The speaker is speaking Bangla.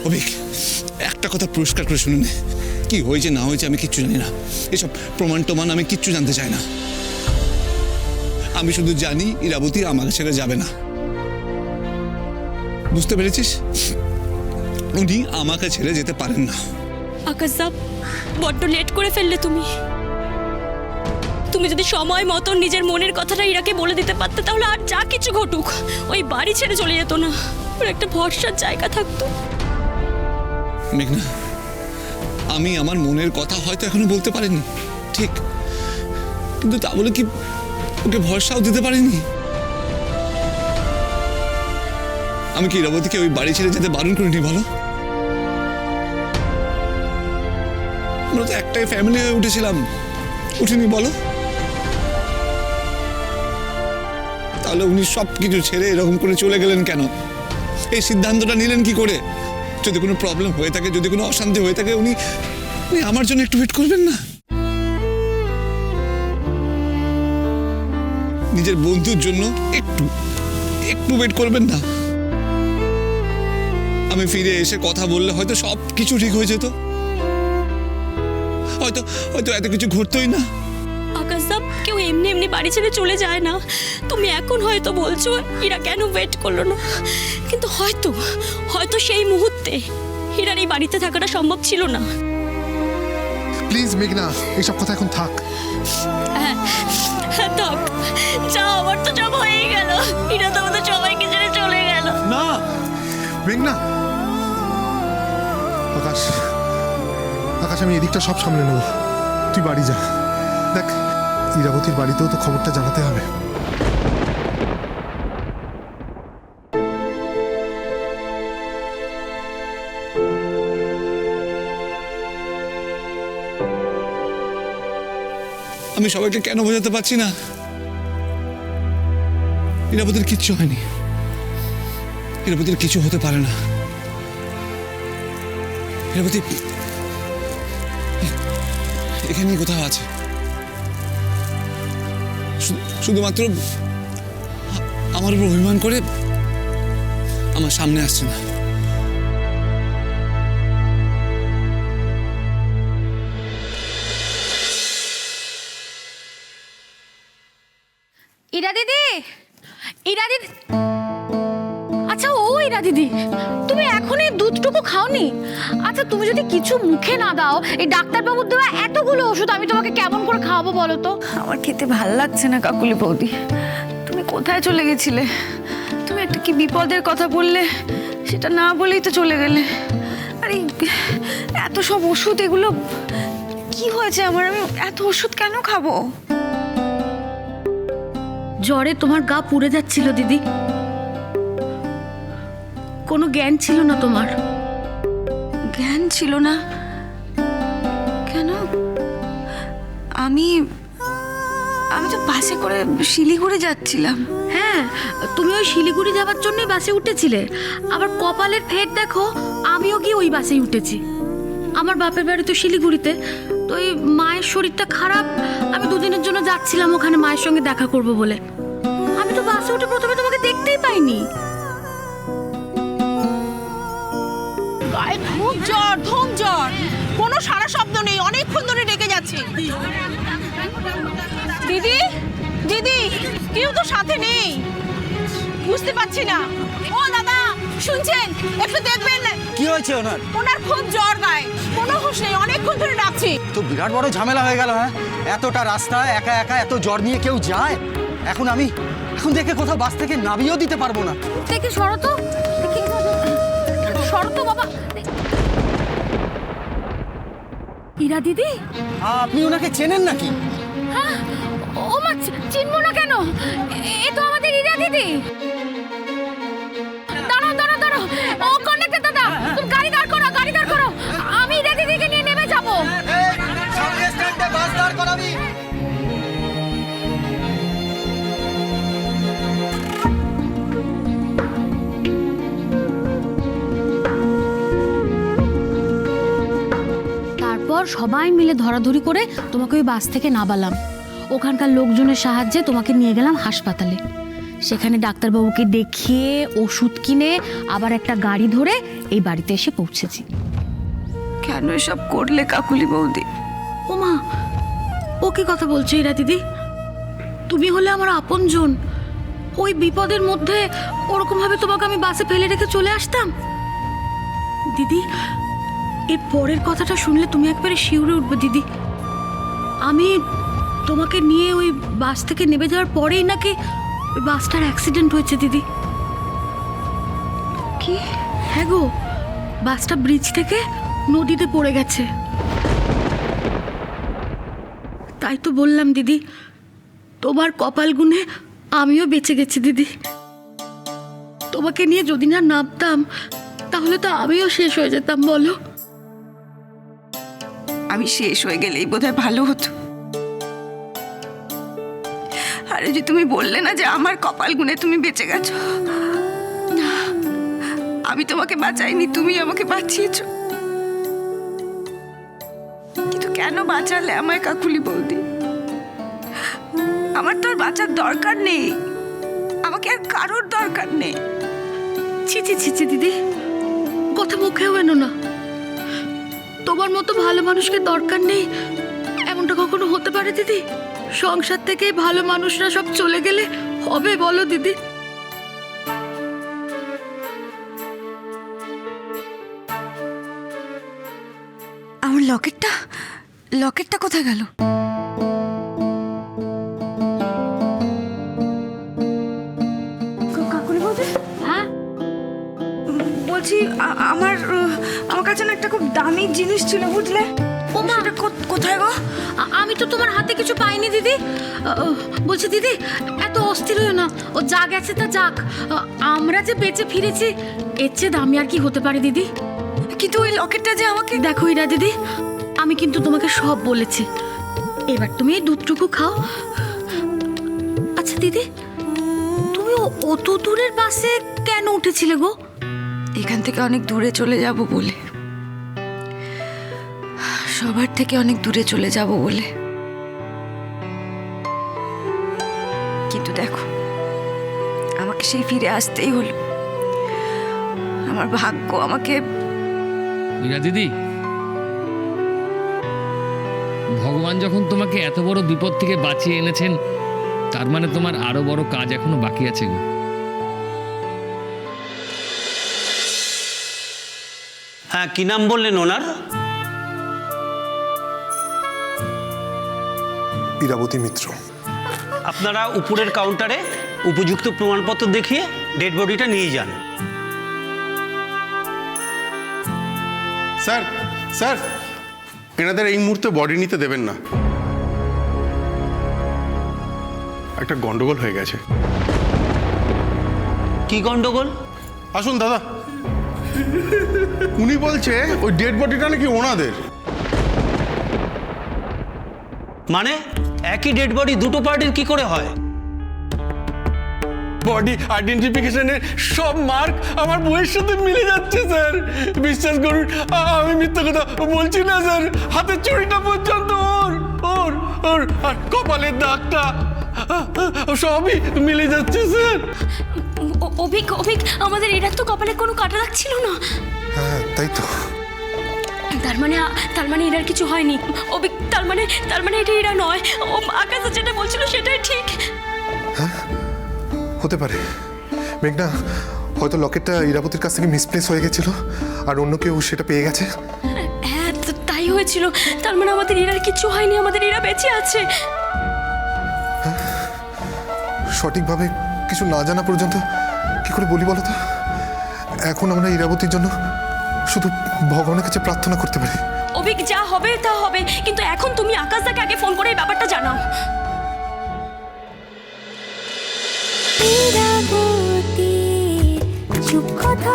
অভিক, একটা কথা পরিষ্কার করে শুনুন, কি হয়েছে না হয়েছে আমি কিচ্ছু জানি না। এসব প্রমাণ টমান আমি কিচ্ছু জানতে চাই না। আমি শুধু জানি ইরাবতী আমাকে ছেড়ে যাবে না। বুঝতে পেরেছিস? উনি আমাকে ছেড়ে যেতে পারেন না। আকাশ সাহেব, বড্ড লেট করে ফেললে তুমি। তুমি যদি সময় মতো নিজের মনের কথাটা ইরাকে বলে দিতে পারতে, তাহলে আর যা কিছু ঘটুক ওই বাড়ি ছেড়ে চলে যেত না। ওর একটা ভরসার জায়গা থাকতো। মেঘনা, আমি আমার মনের কথা হয়তো এখনো বলতে পারিনি, ঠিক, কিন্তু তা বলে কি ওকে ভরসাও দিতে পারিনি? আমি কি ইরাবতীকে ওই বাড়ি ছেড়ে যেতে বারণ করিনি বলো? আমরা তো একটাই ফ্যামিলি হয়ে উঠেছিলাম, উঠিনি বলো? তাহলে উনি সব কিছু ছেড়ে এরকম করে চলে গেলেন কেন? এই সিদ্ধান্তটা নিলেন কি করে? যদি কোনো প্রবলেম হয়ে থাকে, যদি কোনো অশান্তি হয়ে থাকে, উনি আমার জন্য একটু ওয়েট করবেন না? নিজের বন্ধুর জন্য একটু একটু ওয়েট করবেন না? আমি ফিরে এসে কথা বললে হয়তো সব কিছু ঠিক হয়ে যেত, হয়তো হয়তো এত কিছু ঘটতোই না। আকাশ সাহেব, কেউ এমনি এমনি বাড়ি ছেড়ে চলে যায় না। তুমি এখন হয়তো বলছো ইরা কেন ওয়েট করলো না, কিন্তু হয়তো হয়তো সেই মুহূর্তে ইরার এই বাড়িতে থাকাটা সম্ভব ছিল না। প্লিজ মেঘনা, এইসব কথা এখন থাক। হ্যাঁ হ্যাঁ, থাক। যা আমার তো সব হয়েই গেল। ইরা তো আমাদের সবাইকে ছেড়ে চলে গেল। না মেঘনা, আকাশ, আকাশ, আমি এদিকটা সব সামলে নেব, তুই বাড়ি যা। দেখ, ইরাবতীর বাড়িতেও তো খবরটা জানাতে হবে। আমি সবাইকে কেন বোঝাতে পারছি না? ইরাবতীর কিচ্ছু হয়নি, ইরাবতীর কিছু হতে পারে না। ইরাবতী এখানেই কোথাও আছে, শুধুমাত্র আমার উপর অভিমান করে আমার সামনে আসছে না। ইরা দিদি, ইরা দিদি, আচ্ছা ও ইরা দিদি, তুমি এখনই দুধটুকু খাওনি? আচ্ছা তুমি যদি কিছু মুখে না দাও, এই ডাক্তারবাবুর দেওয়া এতগুলো ওষুধ আমি তোমাকে কেমন করে খাওয়াবো বলো তো? আমার খেতে ভাল লাগছে না কাকুলি বৌদি। তুমি কোথায় চলে গেছিলে? তুমি একটা কি বিপদের কথা বললে, সেটা না বলেই তো চলে গেলে। আরে এত সব ওষুধ, এগুলো কি হয়েছে আমার? আমি এত ওষুধ কেন খাবো? জ্বরে তোমার গা পুড়ে যাচ্ছিল দিদি, কোনো জ্ঞান ছিল না তোমার। জ্ঞান ছিল না কেন? আমি তো বাসে করে শিলিগুড়ি যাচ্ছিলাম। হ্যাঁ, তুমি ওই শিলিগুড়ি যাওয়ার জন্যই বাসে উঠেছিলে। আবার কপালের ফের দেখো, আমিও গিয়ে ওই বাসেই উঠেছি। আমার বাপের বাড়ি তো শিলিগুড়িতে, তো এই মায়ের শরীরটা খারাপ, আমি দুদিনের জন্য যাচ্ছিলাম ওখানে মায়ের সঙ্গে দেখা করব বলে। আমি তো বাসে উঠে প্রথমে তোমাকে দেখতেই পাইনি। গায়ে খুব জ্বর, ধুম জ্বর, কোনো সারা শব্দ নেই, অনেকক্ষণ ধরে ডেকে যাচ্ছি। দিদি, দিদি, কেউ তো সাথে নেই, বুঝতে পারছি না। ও দাদা, শুনছেন? একটু দেখবেন। কি হয়েছে ওনার? ওনার খুব জ্বর, গায়ে কোনো হুঁশ নেই, অনেকক্ষণ ধরে ডাকছি। তো বিরাট বড় ঝামেলা হয়ে গেল। হ্যাঁ, এতটা রাস্তা একা একা এত জ্বর নিয়ে কেউ যায়? এখন দেখে কোথাও বাস থেকে নামিয়েও দিতে পারবো না। দেখি সরো তো, সরো তো বাবা। ইরা দিদি? আপনি ওনাকে চেনেন নাকি? হ্যাঁ, ও মা, চিনবো না কেন? এ তো আমাদের ইরা দিদি। দাঁড়াও দাঁড়াও দাঁড়াও, ও কন্ডাক্টর দাদা, তুমি গাড়ি দাঁড় করো, গাড়ি দাঁড় করো, আমি ইরা দিদিকে নিয়ে নেমে যাবো। সামনে স্ট্যান্ডে বাস দাঁড় করাবি। তারপর সবাই মিলে ধরাধরি করে তোমাকে ওই বাস থেকে নামালাম। ওখানকার লোকজনের সাহায্যে তোমাকে নিয়ে গেলাম হাসপাতালে। সেখানে ডাক্তারবাবুকে দেখিয়ে ওষুধ কিনে আবার একটা গাড়ি ধরে এই বাড়িতে এসে পৌঁছেছি। কেন এসব করলে কাকুলি বৌদি? ওমা, ও কি কথা বলছো ইরা দিদি? তুমি হলে আমার আপনজন। ওই বিপদের মধ্যে ওরকম ভাবে তোমাকে আমি বাসে ফেলে রেখে চলে আসতাম? দিদি, এর পরের কথাটা শুনলে তুমি একবারে শিউরে উঠবে দিদি। আমি তোমাকে নিয়ে ওই বাস থেকে নেমে যাওয়ার পরেই নাকি ওই বাসটার অ্যাক্সিডেন্ট হয়েছে দিদি। কি? হ্যাঁ গো, বাসটা ব্রিজ থেকে নদীতে পড়ে গেছে। তাই তো বললাম দিদি, তোমার কপাল গুনে আমিও বেঁচে গেছি দিদি। তোমাকে নিয়ে যদি না নামতাম তাহলে তো আমিও শেষ হয়ে যেতাম, বলো। আমি শেষ হয়ে গেলেই বোধহয় ভালো হতো। আরে যে তুমি বললে না যে আমার কপাল গুনে তুমি বেঁচে গেছো, আমি তোমাকে বাঁচাইনি, তুমি আমাকে বাঁচিয়েছো। কিন্তু কেন বাঁচালে আমায় কাকুলি বৌদি? আমার তো আর বাঁচার দরকার নেই, আমাকে আর কারোর দরকার নেই। ছি ছি ছি ছি দিদি, কথা মুখেও এনো না। তোমার মতো ভালো মানুষকে দরকার নেই এমনটা কখনো হতে পারে দিদি? সংসার থেকে ভালো মানুষরা সব চলে গেলে হবে বলো দিদি? আমার লকেটটা কোথায় গেল? কাকুলি বৌদি, হ্যাঁ, বলছি আমার কাছে না একটা খুব দামি জিনিস ছিল, বুঝলে? ওমা, সেটা কোথায় গো? আমি তো তোমার হাতে কিছু পাইনি দিদি। বলছি দিদি, এত অস্থির হইও না, ও যা গেছে তা যাক। আমরা যে বেঁচে ফিরেছি এর চেয়ে দামি আর কি হতে পারে দিদি? কিন্তু ওই লকেটটা যে আমাকে... দেখো ইরা দিদি, আমি কিন্তু তোমাকে সব বলেছি। এবার তুমি এই দুধটুকু খাও। আচ্ছা দিদি, তুমি অত দূরের বাসে কেন উঠেছিলে গো? এখান থেকে অনেক দূরে চলে যাব বলে, সবার থেকে অনেক দূরে চলে যাব বলে। কিন্তু দেখো, আমাকে সেই ফিরে আসতেই হলো। আমার ভাগ্য আমাকে... মীরা দিদি, ভগবান যখন তোমাকে এত বড় বিপদ থেকে বাঁচিয়ে এনেছেন, তার মানে তোমার আরো বড় কাজ এখনো বাকি আছে গো। হ্যাঁ, কি নাম বললেন ওনার? ইরাবতী মিত্র। আপনারা উপরের কাউন্টারে উপযুক্ত প্রমাণপত্র দেখিয়ে ডেড বডিটা নিয়ে যান। স্যার, স্যার, এনাদের এই মুহূর্তে বডি নিতে দেবেন না, একটা গন্ডগোল হয়ে গেছে। কি গন্ডগোল? আসুন দাদা। উনি বলছে ওই ডেড বডিটা নাকি ওনাদের। মানে একই ডেড বডি দুটো পার্টির কি করে হয়? বডি আইডেন্টিফিকেশনের সব মার্ক আমার বইয়ের সাথে মিলে যাচ্ছে স্যার। বিশ্বাস করুন, আমি মিথ্যা কথা বলছি না স্যার। হাতের চুড়িটা পর্যন্ত ওর ওর ওর আর কপালের দাগটা সবই মিলে যাচ্ছে স্যার। অভিক, আমাদের এরা তো কপালে কোনো কাটা দাগ ছিল না। হ্যাঁ, তাই তো। তার মানে এরার কিছু হয়নি। অভিক, তার মানে এটা এরা নয়। ও আকাশ যেটা বলছিল সেটাই ঠিক। হ্যাঁ, হতে পারে। মেঘনা, হয়তো লকেটটা ইরাবতীর কাছ থেকে মিসপ্লেস হয়ে গেছিল আর অন্য কেউ সেটা পেয়ে গেছে। হ্যাঁ, তাই হয়েছিল। তার মানে আমাদের এরার কিছু হয়নি, আমাদের এরা বেঁচে আছে। সঠিকভাবে কিছু না জানা পর্যন্ত কি করে বলি বলো তো? এখন আমরা ইরাবতীর জন্য শুধু ভগবানের কাছে প্রার্থনা করতে পারি। অভিক, যা হবে তা হবে, কিন্তু এখন তুমি আকাশদাকে আগে ফোন করে এই ব্যাপারটা জানাও। চুপ কথা